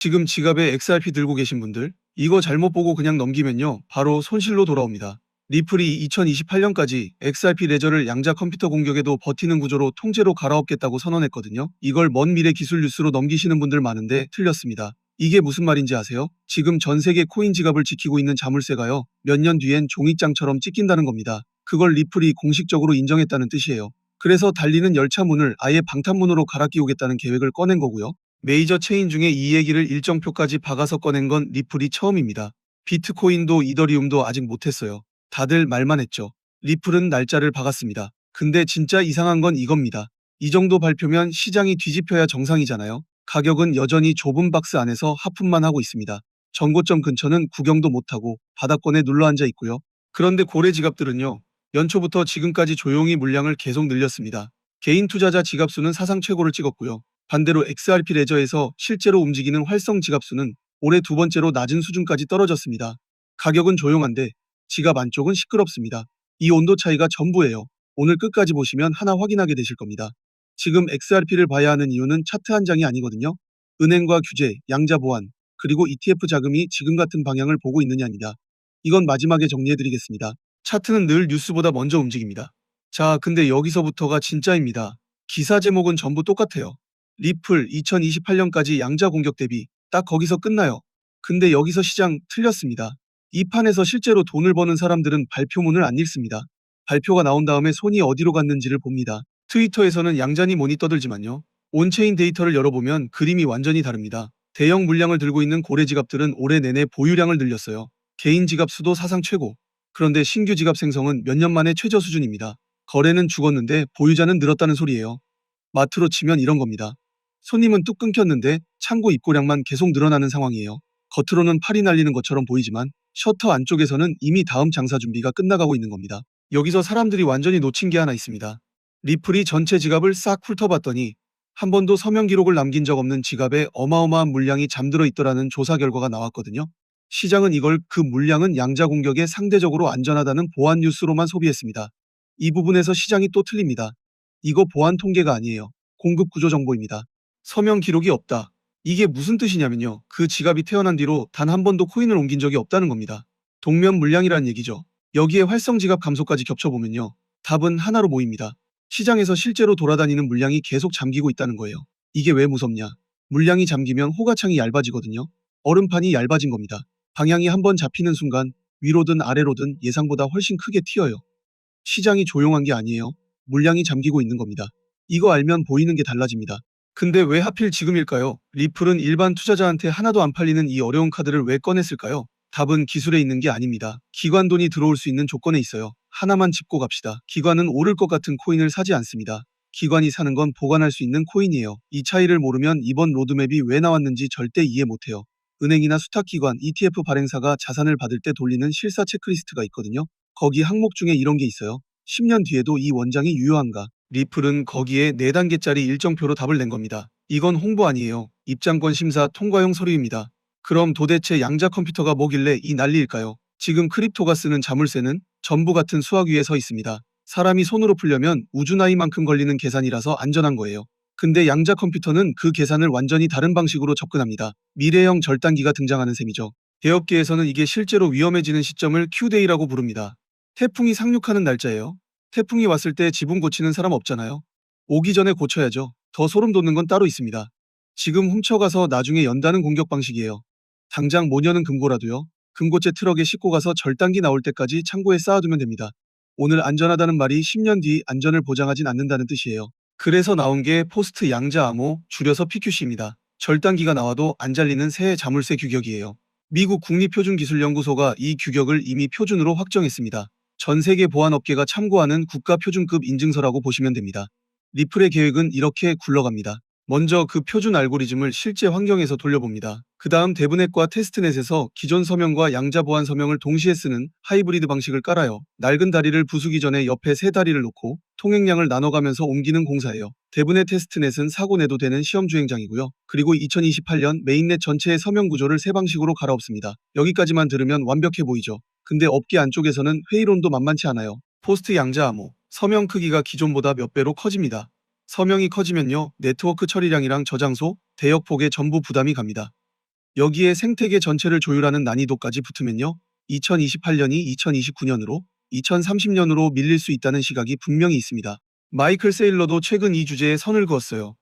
지금 지갑에 XRP 들고 계신 분들, 이거 잘못 보고 그냥 넘기면요, 바로 손실로 돌아옵니다. 리플이 2028년까지 XRP 레저를 양자 컴퓨터 공격에도 버티는 구조로 통째로 갈아엎겠다고 선언했거든요. 이걸 먼 미래 기술 뉴스로 넘기시는 분들 많은데 틀렸습니다. 이게 무슨 말인지 아세요? 지금 전 세계 코인 지갑을 지키고 있는 자물쇠가요, 몇 년 뒤엔 종이장처럼 찢긴다는 겁니다. 그걸 리플이 공식적으로 인정했다는 뜻이에요. 그래서 달리는 열차 문을 아예 방탄문으로 갈아 끼우겠다는 계획을 꺼낸 거고요. 메이저 체인 중에 이 얘기를 일정표까지 박아서 꺼낸 건 리플이 처음입니다. 비트코인도 이더리움도 아직 못했어요. 다들 말만 했죠. 리플은 날짜를 박았습니다. 근데 진짜 이상한 건 이겁니다. 이 정도 발표면 시장이 뒤집혀야 정상이잖아요. 가격은 여전히 좁은 박스 안에서 하품만 하고 있습니다. 전고점 근처는 구경도 못하고 바닥권에 눌러앉아 있고요. 그런데 고래 지갑들은요, 연초부터 지금까지 조용히 물량을 계속 늘렸습니다. 개인 투자자 지갑 수는 사상 최고를 찍었고요. 반대로 XRP 레저에서 실제로 움직이는 활성 지갑 수는 올해 두 번째로 낮은 수준까지 떨어졌습니다. 가격은 조용한데 지갑 안쪽은 시끄럽습니다. 이 온도 차이가 전부예요. 오늘 끝까지 보시면 하나 확인하게 되실 겁니다. 지금 XRP를 봐야 하는 이유는 차트 한 장이 아니거든요. 은행과 규제, 양자 보완, 그리고 ETF 자금이 지금 같은 방향을 보고 있느냐입니다. 이건 마지막에 정리해드리겠습니다. 차트는 늘 뉴스보다 먼저 움직입니다. 자, 근데 여기서부터가 진짜입니다. 기사 제목은 전부 똑같아요. 리플 2028년까지 양자 공격 대비 딱 거기서 끝나요. 근데 여기서 시장 틀렸습니다. 이 판에서 실제로 돈을 버는 사람들은 발표문을 안 읽습니다. 발표가 나온 다음에 손이 어디로 갔는지를 봅니다. 트위터에서는 양자니 뭐니 떠들지만요. 온체인 데이터를 열어보면 그림이 완전히 다릅니다. 대형 물량을 들고 있는 고래 지갑들은 올해 내내 보유량을 늘렸어요. 개인 지갑 수도 사상 최고. 그런데 신규 지갑 생성은 몇 년 만에 최저 수준입니다. 거래는 죽었는데 보유자는 늘었다는 소리예요. 마트로 치면 이런 겁니다. 손님은 뚝 끊겼는데 창고 입고량만 계속 늘어나는 상황이에요. 겉으로는 팔이 날리는 것처럼 보이지만 셔터 안쪽에서는 이미 다음 장사 준비가 끝나가고 있는 겁니다. 여기서 사람들이 완전히 놓친 게 하나 있습니다. 리플이 전체 지갑을 싹 훑어봤더니 한 번도 서명 기록을 남긴 적 없는 지갑에 어마어마한 물량이 잠들어 있더라는 조사 결과가 나왔거든요. 시장은 이걸 그 물량은 양자 공격에 상대적으로 안전하다는 보안 뉴스로만 소비했습니다. 이 부분에서 시장이 또 틀립니다. 이거 보안 통계가 아니에요. 공급 구조 정보입니다. 서명 기록이 없다. 이게 무슨 뜻이냐면요. 그 지갑이 태어난 뒤로 단 한 번도 코인을 옮긴 적이 없다는 겁니다. 동면 물량이란 얘기죠. 여기에 활성 지갑 감소까지 겹쳐보면요. 답은 하나로 모입니다. 시장에서 실제로 돌아다니는 물량이 계속 잠기고 있다는 거예요. 이게 왜 무섭냐? 물량이 잠기면 호가창이 얇아지거든요. 얼음판이 얇아진 겁니다. 방향이 한번 잡히는 순간 위로든 아래로든 예상보다 훨씬 크게 튀어요. 시장이 조용한 게 아니에요. 물량이 잠기고 있는 겁니다. 이거 알면 보이는 게 달라집니다. 근데 왜 하필 지금일까요? 리플은 일반 투자자한테 하나도 안 팔리는 이 어려운 카드를 왜 꺼냈을까요? 답은 기술에 있는 게 아닙니다. 기관 돈이 들어올 수 있는 조건에 있어요. 하나만 짚고 갑시다. 기관은 오를 것 같은 코인을 사지 않습니다. 기관이 사는 건 보관할 수 있는 코인이에요. 이 차이를 모르면 이번 로드맵이 왜 나왔는지 절대 이해 못해요. 은행이나 수탁기관, ETF 발행사가 자산을 받을 때 돌리는 실사 체크리스트가 있거든요. 거기 항목 중에 이런 게 있어요. 10년 뒤에도 이 원장이 유효한가? 리플은 거기에 4단계짜리 일정표로 답을 낸 겁니다. 이건 홍보 아니에요. 입장권 심사 통과용 서류입니다. 그럼 도대체 양자 컴퓨터가 뭐길래 이 난리일까요? 지금 크립토가 쓰는 자물쇠는 전부 같은 수학 위에 서 있습니다. 사람이 손으로 풀려면 우주 나이만큼 걸리는 계산이라서 안전한 거예요. 근데 양자 컴퓨터는 그 계산을 완전히 다른 방식으로 접근합니다. 미래형 절단기가 등장하는 셈이죠. 개업계에서는 이게 실제로 위험해지는 시점을 Q데이라고 부릅니다. 태풍이 상륙하는 날짜예요. 태풍이 왔을 때 지붕 고치는 사람 없잖아요. 오기 전에 고쳐야죠. 더 소름 돋는 건 따로 있습니다. 지금 훔쳐가서 나중에 연다는 공격 방식이에요. 당장 모녀는 금고라도요. 금고째 트럭에 싣고 가서 절단기 나올 때까지 창고에 쌓아두면 됩니다. 오늘 안전하다는 말이 10년 뒤 안전을 보장하진 않는다는 뜻이에요. 그래서 나온 게 포스트 양자 암호, 줄여서 PQC입니다. 절단기가 나와도 안 잘리는 새 자물쇠 규격이에요. 미국 국립표준기술연구소가 이 규격을 이미 표준으로 확정했습니다. 전 세계 보안업계가 참고하는 국가표준급 인증서라고 보시면 됩니다. 리플의 계획은 이렇게 굴러갑니다. 먼저 그 표준 알고리즘을 실제 환경에서 돌려봅니다. 그 다음 대분해과 테스트넷에서 기존 서명과 양자 보안 서명을 동시에 쓰는 하이브리드 방식을 깔아요. 낡은 다리를 부수기 전에 옆에 새 다리를 놓고 통행량을 나눠가면서 옮기는 공사예요. 대분해 테스트넷은 사고 내도 되는 시험 주행장이고요. 그리고 2028년 메인넷 전체의 서명 구조를 새 방식으로 갈아엎습니다. 여기까지만 들으면 완벽해 보이죠. 근데 업계 안쪽에서는 회의론도 만만치 않아요. 포스트 양자 암호, 서명 크기가 기존보다 몇 배로 커집니다. 서명이 커지면요, 네트워크 처리량이랑 저장소, 대역폭에 전부 부담이 갑니다. 여기에 생태계 전체를 조율하는 난이도까지 붙으면요. 2028년이 2029년으로, 2030년으로 밀릴 수 있다는 시각이 분명히 있습니다. 마이클 세일러도 최근 이 주제에 선을 그었어요.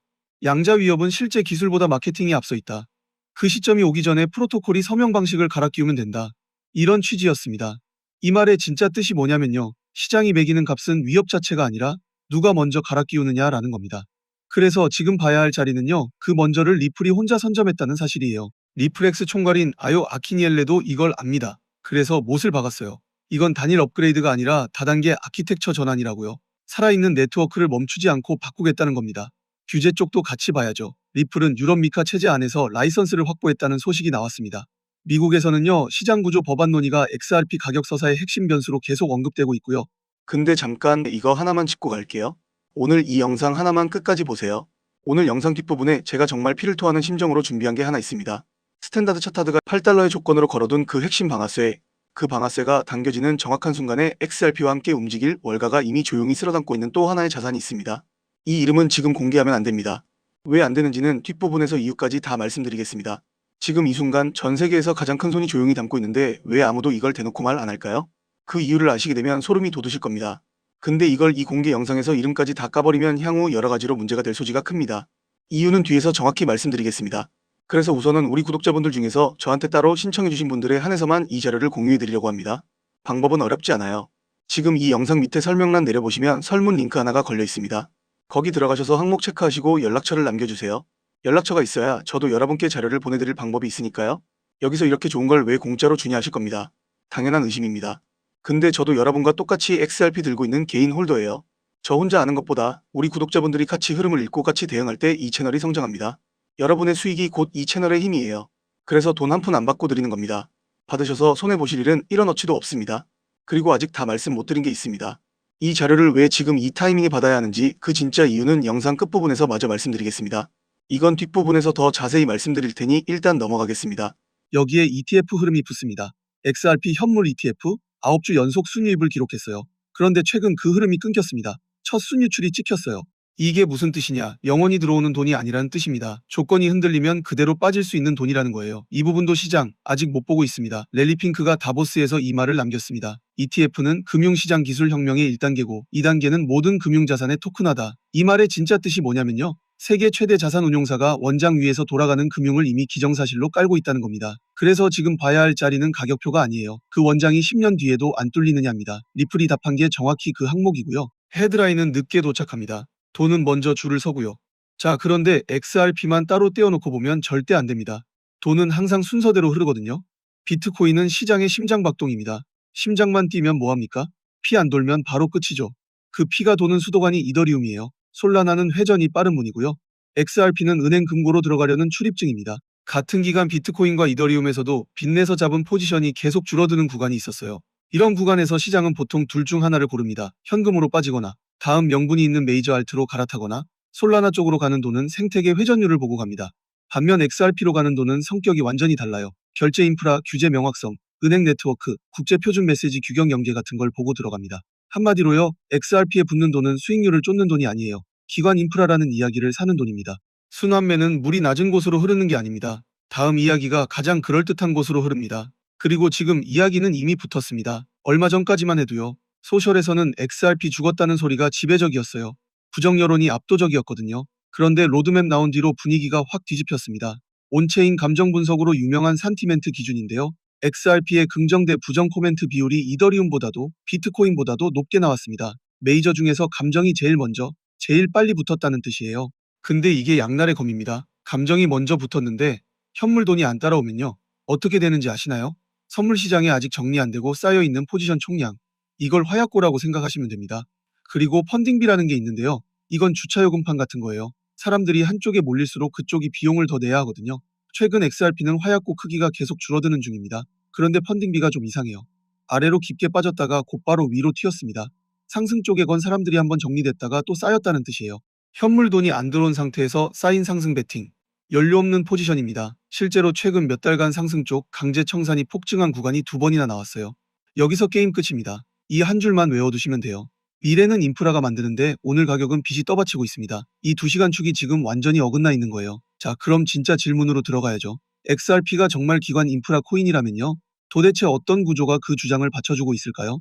양자 위협은 실제 기술보다 마케팅이 앞서 있다. 그 시점이 오기 전에 프로토콜이 서명 방식을 갈아 끼우면 된다. 이런 취지였습니다. 이 말의 진짜 뜻이 뭐냐면요. 시장이 매기는 값은 위협 자체가 아니라 누가 먼저 갈아 끼우느냐라는 겁니다. 그래서 지금 봐야 할 자리는요. 그 먼저를 리플이 혼자 선점했다는 사실이에요. 리플렉스 총괄인 아요 아키니엘레도 이걸 압니다. 그래서 못을 박았어요. 이건 단일 업그레이드가 아니라 다단계 아키텍처 전환이라고요. 살아있는 네트워크를 멈추지 않고 바꾸겠다는 겁니다. 규제 쪽도 같이 봐야죠. 리플은 유럽 미카 체제 안에서 라이선스를 확보했다는 소식이 나왔습니다. 미국에서는요, 시장 구조 법안 논의가 XRP 가격 서사의 핵심 변수로 계속 언급되고 있고요. 근데 잠깐 이거 하나만 짚고 갈게요. 오늘 이 영상 하나만 끝까지 보세요. 오늘 영상 뒷부분에 제가 정말 피를 토하는 심정으로 준비한 게 하나 있습니다. 스탠다드 차타드가 $8의 조건으로 걸어둔 그 핵심 방아쇠. 그 방아쇠가 당겨지는 정확한 순간에 XRP와 함께 움직일 월가가 이미 조용히 쓸어담고 있는 또 하나의 자산이 있습니다. 이 이름은 지금 공개하면 안 됩니다. 왜 안 되는지는 뒷부분에서 이유까지 다 말씀드리겠습니다. 지금 이 순간 전 세계에서 가장 큰 손이 조용히 담고 있는데 왜 아무도 이걸 대놓고 말 안 할까요? 그 이유를 아시게 되면 소름이 돋으실 겁니다. 근데 이걸 이 공개 영상에서 이름까지 다 까버리면 향후 여러 가지로 문제가 될 소지가 큽니다. 이유는 뒤에서 정확히 말씀드리겠습니다. 그래서 우선은 우리 구독자분들 중에서 저한테 따로 신청해주신 분들에 한해서만 이 자료를 공유해드리려고 합니다. 방법은 어렵지 않아요. 지금 이 영상 밑에 설명란 내려보시면 설문 링크 하나가 걸려 있습니다. 거기 들어가셔서 항목 체크하시고 연락처를 남겨주세요. 연락처가 있어야 저도 여러분께 자료를 보내드릴 방법이 있으니까요. 여기서 이렇게 좋은 걸 왜 공짜로 주냐 하실 겁니다. 당연한 의심입니다. 근데 저도 여러분과 똑같이 XRP 들고 있는 개인 홀더예요. 저 혼자 아는 것보다 우리 구독자분들이 같이 흐름을 읽고 같이 대응할 때 이 채널이 성장합니다. 여러분의 수익이 곧 이 채널의 힘이에요. 그래서 돈 한 푼 안 받고 드리는 겁니다. 받으셔서 손해보실 일은 1원어치도 없습니다. 그리고 아직 다 말씀 못 드린 게 있습니다. 이 자료를 왜 지금 이 타이밍에 받아야 하는지 그 진짜 이유는 영상 끝부분에서 마저 말씀드리겠습니다. 이건 뒷부분에서 더 자세히 말씀드릴 테니 일단 넘어가겠습니다. 여기에 ETF 흐름이 붙습니다. XRP 현물 ETF 9주 연속 순이익을 기록했어요. 그런데 최근 그 흐름이 끊겼습니다. 첫 순유출이 찍혔어요. 이게 무슨 뜻이냐? 영원히 들어오는 돈이 아니라는 뜻입니다. 조건이 흔들리면 그대로 빠질 수 있는 돈이라는 거예요. 이 부분도 시장 아직 못 보고 있습니다. 랠리핑크가 다보스에서 이 말을 남겼습니다. ETF는 금융시장 기술 혁명의 1단계고 2단계는 모든 금융자산의 토큰화다. 이 말의 진짜 뜻이 뭐냐면요. 세계 최대 자산운용사가 원장 위에서 돌아가는 금융을 이미 기정사실로 깔고 있다는 겁니다. 그래서 지금 봐야 할 자리는 가격표가 아니에요. 그 원장이 10년 뒤에도 안 뚫리느냐입니다. 리플이 답한 게 정확히 그 항목이고요. 헤드라인은 늦게 도착합니다. 돈은 먼저 줄을 서고요. 자, 그런데 XRP만 따로 떼어놓고 보면 절대 안 됩니다. 돈은 항상 순서대로 흐르거든요. 비트코인은 시장의 심장박동입니다. 심장만 뛰면 뭐합니까? 피 안 돌면 바로 끝이죠. 그 피가 도는 수도관이 이더리움이에요. 솔라나는 회전이 빠른 문이고요. XRP는 은행 금고로 들어가려는 출입증입니다. 같은 기간 비트코인과 이더리움에서도 빚내서 잡은 포지션이 계속 줄어드는 구간이 있었어요. 이런 구간에서 시장은 보통 둘 중 하나를 고릅니다. 현금으로 빠지거나 다음 명분이 있는 메이저 알트로 갈아타거나 솔라나 쪽으로 가는 돈은 생태계 회전율을 보고 갑니다. 반면 XRP로 가는 돈은 성격이 완전히 달라요. 결제 인프라, 규제 명확성, 은행 네트워크, 국제 표준 메시지 규격 연계 같은 걸 보고 들어갑니다. 한마디로요, XRP에 붙는 돈은 수익률을 쫓는 돈이 아니에요. 기관 인프라라는 이야기를 사는 돈입니다. 순환매는 물이 낮은 곳으로 흐르는 게 아닙니다. 다음 이야기가 가장 그럴듯한 곳으로 흐릅니다. 그리고 지금 이야기는 이미 붙었습니다. 얼마 전까지만 해도요. 소셜에서는 XRP 죽었다는 소리가 지배적이었어요. 부정 여론이 압도적이었거든요. 그런데 로드맵 나온 뒤로 분위기가 확 뒤집혔습니다. 온체인 감정 분석으로 유명한 산티멘트 기준인데요. XRP의 긍정 대 부정 코멘트 비율이 이더리움보다도 비트코인보다도 높게 나왔습니다. 메이저 중에서 감정이 제일 먼저, 제일 빨리 붙었다는 뜻이에요. 근데 이게 양날의 검입니다. 감정이 먼저 붙었는데 현물 돈이 안 따라오면요. 어떻게 되는지 아시나요? 선물 시장에 아직 정리 안 되고 쌓여있는 포지션 총량. 이걸 화약고라고 생각하시면 됩니다. 그리고 펀딩비라는 게 있는데요. 이건 주차요금판 같은 거예요. 사람들이 한쪽에 몰릴수록 그쪽이 비용을 더 내야 하거든요. 최근 XRP는 화약고 크기가 계속 줄어드는 중입니다. 그런데 펀딩비가 좀 이상해요. 아래로 깊게 빠졌다가 곧바로 위로 튀었습니다. 상승 쪽에 건 사람들이 한번 정리됐다가 또 쌓였다는 뜻이에요. 현물 돈이 안 들어온 상태에서 쌓인 상승 베팅. 연료 없는 포지션입니다. 실제로 최근 몇 달간 상승 쪽 강제 청산이 폭증한 구간이 2번이나 나왔어요. 여기서 게임 끝입니다. 이 한 줄만 외워두시면 돼요. 미래는 인프라가 만드는데 오늘 가격은 빚이 떠받치고 있습니다. 이 2시간 축이 지금 완전히 어긋나 있는 거예요. 자, 그럼 진짜 질문으로 들어가야죠. XRP가 정말 기관 인프라 코인이라면요. 도대체 어떤 구조가 그 주장을 받쳐주고 있을까요?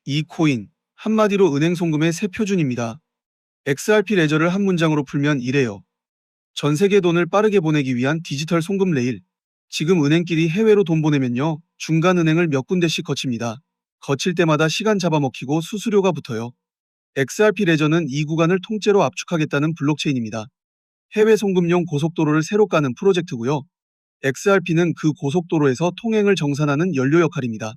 이 코인, 한마디로 은행 송금의 새 표준입니다. XRP 레저를 한 문장으로 풀면 이래요. 전 세계 돈을 빠르게 보내기 위한 디지털 송금 레일. 지금 은행끼리 해외로 돈 보내면요. 중간 은행을 몇 군데씩 거칩니다. 거칠 때마다 시간 잡아먹히고 수수료가 붙어요. XRP 레저는 이 구간을 통째로 압축하겠다는 블록체인입니다. 해외 송금용 고속도로를 새로 까는 프로젝트고요. XRP는 그 고속도로에서 통행을 정산하는 연료 역할입니다.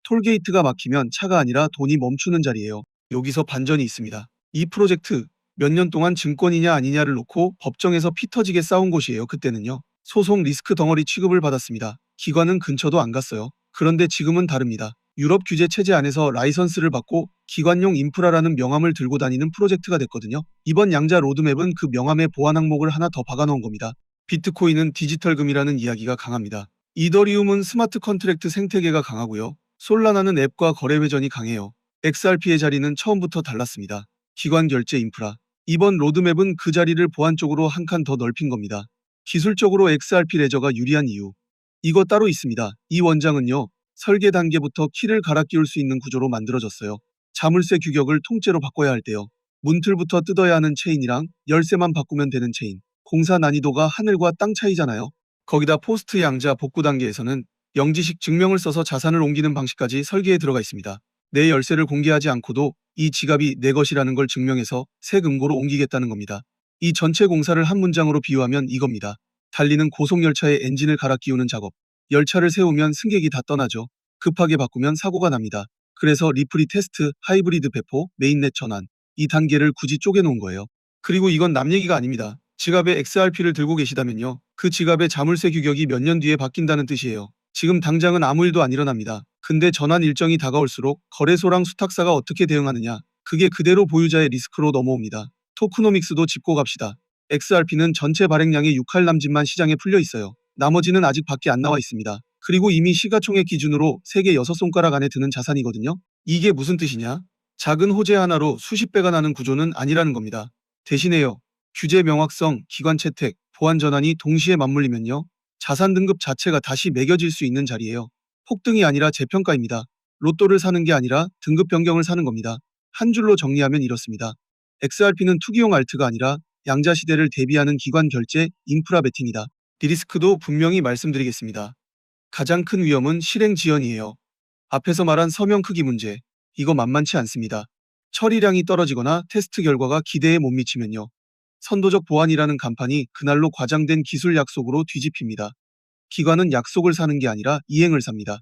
톨게이트가 막히면 차가 아니라 돈이 멈추는 자리예요. 여기서 반전이 있습니다. 이 프로젝트 몇 년 동안 증권이냐 아니냐를 놓고 법정에서 피 터지게 싸운 곳이에요. 그때는요. 소송 리스크 덩어리 취급을 받았습니다. 기관은 근처도 안 갔어요. 그런데 지금은 다릅니다. 유럽 규제 체제 안에서 라이선스를 받고 기관용 인프라라는 명함을 들고 다니는 프로젝트가 됐거든요. 이번 양자 로드맵은 그 명함에 보안 항목을 하나 더 박아놓은 겁니다. 비트코인은 디지털 금이라는 이야기가 강합니다. 이더리움은 스마트 컨트랙트 생태계가 강하고요. 솔라나는 앱과 거래 회전이 강해요. XRP의 자리는 처음부터 달랐습니다. 기관 결제 인프라. 이번 로드맵은 그 자리를 보안 쪽으로 한 칸 더 넓힌 겁니다. 기술적으로 XRP 레저가 유리한 이유. 이거 따로 있습니다. 이 원장은요. 설계 단계부터 키를 갈아 끼울 수 있는 구조로 만들어졌어요. 자물쇠 규격을 통째로 바꿔야 할 때요. 문틀부터 뜯어야 하는 체인이랑 열쇠만 바꾸면 되는 체인. 공사 난이도가 하늘과 땅 차이잖아요. 거기다 포스트 양자 복구 단계에서는 영지식 증명을 써서 자산을 옮기는 방식까지 설계에 들어가 있습니다. 내 열쇠를 공개하지 않고도 이 지갑이 내 것이라는 걸 증명해서 새 금고로 옮기겠다는 겁니다. 이 전체 공사를 한 문장으로 비유하면 이겁니다. 달리는 고속열차의 엔진을 갈아 끼우는 작업. 열차를 세우면 승객이 다 떠나죠. 급하게 바꾸면 사고가 납니다. 그래서 리플이 테스트, 하이브리드 배포, 메인넷 전환. 이 단계를 굳이 쪼개놓은 거예요. 그리고 이건 남 얘기가 아닙니다. 지갑에 XRP를 들고 계시다면요. 그 지갑의 자물쇠 규격이 몇 년 뒤에 바뀐다는 뜻이에요. 지금 당장은 아무 일도 안 일어납니다. 근데 전환 일정이 다가올수록 거래소랑 수탁사가 어떻게 대응하느냐. 그게 그대로 보유자의 리스크로 넘어옵니다. 토크노믹스도 짚고 갑시다. XRP는 전체 발행량의 6할 남짓만 시장에 풀려 있어요. 나머지는 아직 밖에 안 나와 있습니다. 그리고 이미 시가총액 기준으로 세계 6손가락 안에 드는 자산이거든요. 이게 무슨 뜻이냐? 작은 호재 하나로 수십 배가 나는 구조는 아니라는 겁니다. 대신에요. 규제 명확성, 기관 채택, 보안 전환이 동시에 맞물리면요. 자산 등급 자체가 다시 매겨질 수 있는 자리예요. 폭등이 아니라 재평가입니다. 로또를 사는 게 아니라 등급 변경을 사는 겁니다. 한 줄로 정리하면 이렇습니다. XRP는 투기용 알트가 아니라 양자 시대를 대비하는 기관 결제 인프라 베팅이다. 디리스크도 분명히 말씀드리겠습니다. 가장 큰 위험은 실행 지연이에요. 앞에서 말한 서명 크기 문제. 이거 만만치 않습니다. 처리량이 떨어지거나 테스트 결과가 기대에 못 미치면요. 선도적 보안이라는 간판이 그날로 과장된 기술 약속으로 뒤집힙니다. 기관은 약속을 사는 게 아니라 이행을 삽니다.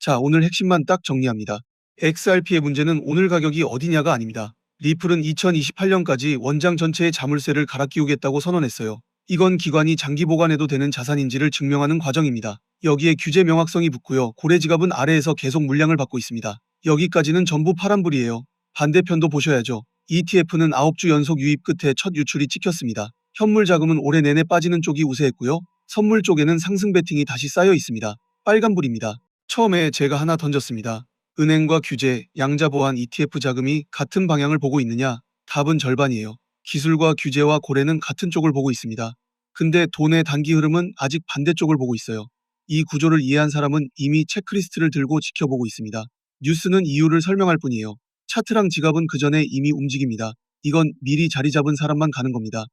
자, 오늘 핵심만 딱 정리합니다. XRP의 문제는 오늘 가격이 어디냐가 아닙니다. 리플은 2028년까지 원장 전체의 자물쇠를 갈아 끼우겠다고 선언했어요. 이건 기관이 장기 보관해도 되는 자산인지를 증명하는 과정입니다. 여기에 규제 명확성이 붙고요. 고래 지갑은 아래에서 계속 물량을 받고 있습니다. 여기까지는 전부 파란불이에요. 반대편도 보셔야죠. ETF는 9주 연속 유입 끝에 첫 유출이 찍혔습니다. 현물 자금은 올해 내내 빠지는 쪽이 우세했고요. 선물 쪽에는 상승 베팅이 다시 쌓여 있습니다. 빨간불입니다. 처음에 제가 하나 던졌습니다. 은행과 규제, 양자 보안 ETF 자금이 같은 방향을 보고 있느냐? 답은 절반이에요. 기술과 규제와 고래는 같은 쪽을 보고 있습니다. 근데 돈의 단기 흐름은 아직 반대쪽을 보고 있어요. 이 구조를 이해한 사람은 이미 체크리스트를 들고 지켜보고 있습니다. 뉴스는 이유를 설명할 뿐이에요. 차트랑 지갑은 그 전에 이미 움직입니다. 이건 미리 자리 잡은 사람만 가는 겁니다.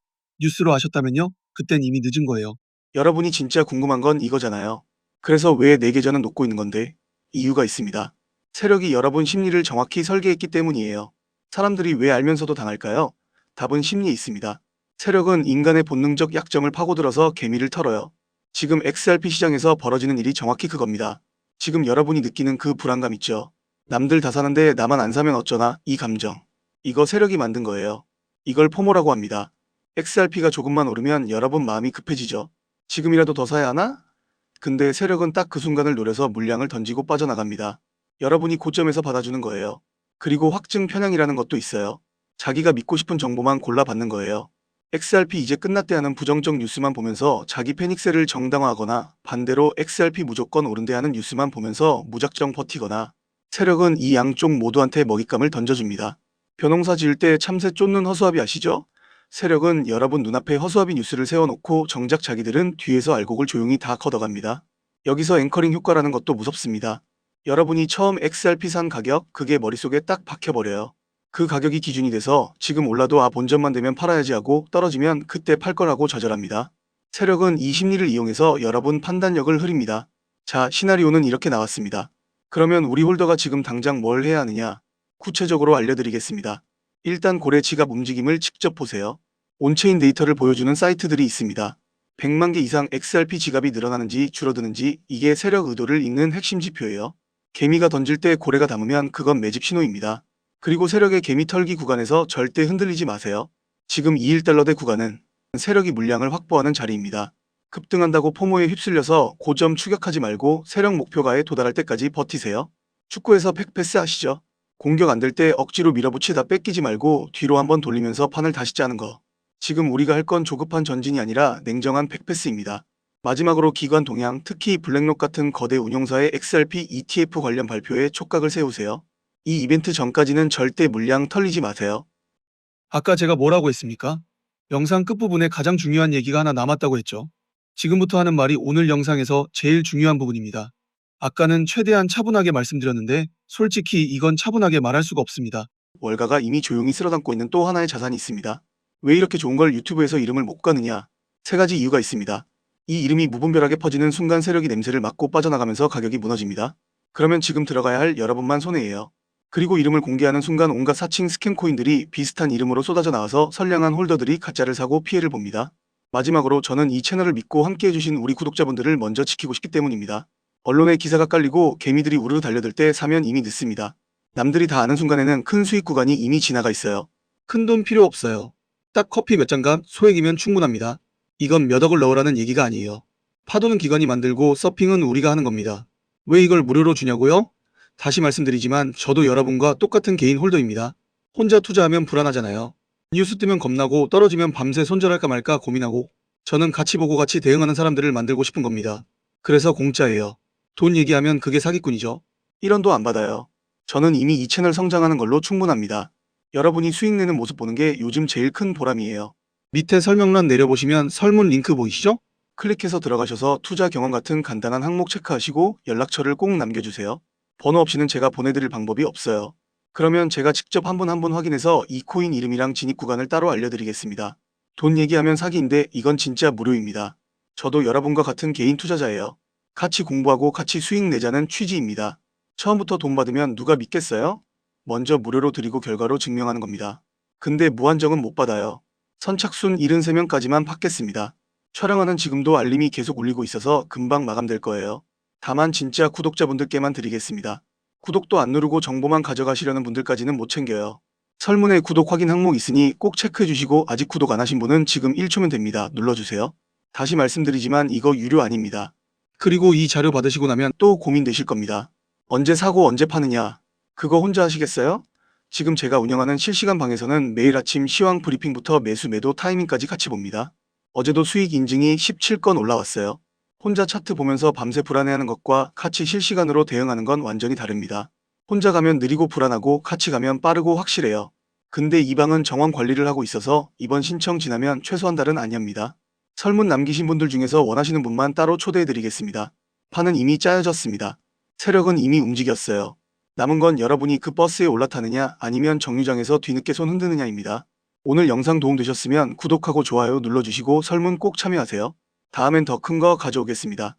뉴스로 아셨다면요? 그땐 이미 늦은 거예요. 여러분이 진짜 궁금한 건 이거잖아요. 그래서 왜 내 계좌는 녹고 있는 건데? 이유가 있습니다. 세력이 여러분 심리를 정확히 설계했기 때문이에요. 사람들이 왜 알면서도 당할까요? 답은 심리에 있습니다. 세력은 인간의 본능적 약점을 파고들어서 개미를 털어요. 지금 XRP 시장에서 벌어지는 일이 정확히 그겁니다. 지금 여러분이 느끼는 그 불안감 있죠? 남들 다 사는데 나만 안 사면 어쩌나 이 감정. 이거 세력이 만든 거예요. 이걸 포모라고 합니다. XRP가 조금만 오르면 여러분 마음이 급해지죠. 지금이라도 더 사야 하나? 근데 세력은 딱 그 순간을 노려서 물량을 던지고 빠져나갑니다. 여러분이 고점에서 받아주는 거예요. 그리고 확증 편향이라는 것도 있어요. 자기가 믿고 싶은 정보만 골라 받는 거예요. XRP 이제 끝났대 하는 부정적 뉴스만 보면서 자기 패닉세를 정당화하거나 반대로 XRP 무조건 오른대 하는 뉴스만 보면서 무작정 버티거나 세력은 이 양쪽 모두한테 먹잇감을 던져줍니다. 벼농사 지을 때 참새 쫓는 허수아비 아시죠? 세력은 여러분 눈앞에 허수아비 뉴스를 세워놓고 정작 자기들은 뒤에서 알곡을 조용히 다 걷어갑니다. 여기서 앵커링 효과라는 것도 무섭습니다. 여러분이 처음 XRP 산 가격, 그게 머릿속에 딱 박혀버려요. 그 가격이 기준이 돼서 지금 올라도 본전만 되면 팔아야지 하고 떨어지면 그때 팔 거라고 좌절합니다. 세력은 이 심리를 이용해서 여러분 판단력을 흐립니다. 자, 시나리오는 이렇게 나왔습니다. 그러면 우리 홀더가 지금 당장 뭘 해야 하느냐? 구체적으로 알려드리겠습니다. 일단 고래 지갑 움직임을 직접 보세요. 온체인 데이터를 보여주는 사이트들이 있습니다. 100만 개 이상 XRP 지갑이 늘어나는지 줄어드는지 이게 세력 의도를 읽는 핵심 지표예요. 개미가 던질 때 고래가 담으면 그건 매집 신호입니다. 그리고 세력의 개미 털기 구간에서 절대 흔들리지 마세요. 지금 21달러대 구간은 세력이 물량을 확보하는 자리입니다. 급등한다고 포모에 휩쓸려서 고점 추격하지 말고 세력 목표가에 도달할 때까지 버티세요. 축구에서 팩패스 아시죠? 공격 안 될 때 억지로 밀어붙이다 뺏기지 말고 뒤로 한번 돌리면서 판을 다시 짜는 거. 지금 우리가 할 건 조급한 전진이 아니라 냉정한 팩패스입니다. 마지막으로 기관 동향, 특히 블랙록 같은 거대 운용사의 XRP ETF 관련 발표에 촉각을 세우세요. 이 이벤트 전까지는 절대 물량 털리지 마세요. 아까 제가 뭐라고 했습니까? 영상 끝부분에 가장 중요한 얘기가 하나 남았다고 했죠. 지금부터 하는 말이 오늘 영상에서 제일 중요한 부분입니다. 아까는 최대한 차분하게 말씀드렸는데 솔직히 이건 차분하게 말할 수가 없습니다. 월가가 이미 조용히 쓸어담고 있는 또 하나의 자산이 있습니다. 왜 이렇게 좋은 걸 유튜브에서 이름을 못 가느냐? 세 가지 이유가 있습니다. 이 이름이 무분별하게 퍼지는 순간 세력이 냄새를 맡고 빠져나가면서 가격이 무너집니다. 그러면 지금 들어가야 할 여러분만 손해예요. 그리고 이름을 공개하는 순간 온갖 사칭 스캠 코인들이 비슷한 이름으로 쏟아져 나와서 선량한 홀더들이 가짜를 사고 피해를 봅니다. 마지막으로 저는 이 채널을 믿고 함께 해주신 우리 구독자분들을 먼저 지키고 싶기 때문입니다. 언론에 기사가 깔리고 개미들이 우르르 달려들 때 사면 이미 늦습니다. 남들이 다 아는 순간에는 큰 수익 구간이 이미 지나가 있어요. 큰 돈 필요 없어요. 딱 커피 몇 잔값 소액이면 충분합니다. 이건 몇 억을 넣으라는 얘기가 아니에요. 파도는 기관이 만들고 서핑은 우리가 하는 겁니다. 왜 이걸 무료로 주냐고요? 다시 말씀드리지만 저도 여러분과 똑같은 개인 홀더입니다. 혼자 투자하면 불안하잖아요. 뉴스 뜨면 겁나고 떨어지면 밤새 손절할까 말까 고민하고 저는 같이 보고 같이 대응하는 사람들을 만들고 싶은 겁니다. 그래서 공짜예요. 돈 얘기하면 그게 사기꾼이죠. 1원도 안 받아요. 저는 이미 이 채널 성장하는 걸로 충분합니다. 여러분이 수익 내는 모습 보는 게 요즘 제일 큰 보람이에요. 밑에 설명란 내려보시면 설문 링크 보이시죠? 클릭해서 들어가셔서 투자 경험 같은 간단한 항목 체크하시고 연락처를 꼭 남겨주세요. 번호 없이는 제가 보내드릴 방법이 없어요. 그러면 제가 직접 한 분 한 분 확인해서 이 코인 이름이랑 진입 구간을 따로 알려드리겠습니다. 돈 얘기하면 사기인데 이건 진짜 무료입니다. 저도 여러분과 같은 개인 투자자예요. 같이 공부하고 같이 수익 내자는 취지입니다. 처음부터 돈 받으면 누가 믿겠어요? 먼저 무료로 드리고 결과로 증명하는 겁니다. 근데 무한정은 못 받아요. 선착순 73명까지만 받겠습니다. 촬영하는 지금도 알림이 계속 울리고 있어서 금방 마감될 거예요. 다만 진짜 구독자분들께만 드리겠습니다. 구독도 안 누르고 정보만 가져가시려는 분들까지는 못 챙겨요. 설문에 구독 확인 항목 있으니 꼭 체크해 주시고 아직 구독 안 하신 분은 지금 1초면 됩니다. 눌러주세요. 다시 말씀드리지만 이거 유료 아닙니다. 그리고 이 자료 받으시고 나면 또 고민되실 겁니다. 언제 사고 언제 파느냐? 그거 혼자 하시겠어요? 지금 제가 운영하는 실시간 방에서는 매일 아침 시황 브리핑부터 매수 매도 타이밍까지 같이 봅니다. 어제도 수익 인증이 17건 올라왔어요. 혼자 차트 보면서 밤새 불안해하는 것과 같이 실시간으로 대응하는 건 완전히 다릅니다. 혼자 가면 느리고 불안하고 같이 가면 빠르고 확실해요. 근데 이 방은 정원 관리를 하고 있어서 이번 신청 지나면 최소 한 달은 아니합니다. 설문 남기신 분들 중에서 원하시는 분만 따로 초대해드리겠습니다. 판은 이미 짜여졌습니다. 세력은 이미 움직였어요. 남은 건 여러분이 그 버스에 올라타느냐 아니면 정류장에서 뒤늦게 손 흔드느냐입니다. 오늘 영상 도움되셨으면 구독하고 좋아요 눌러주시고 설문 꼭 참여하세요. 다음엔 더 큰 거 가져오겠습니다.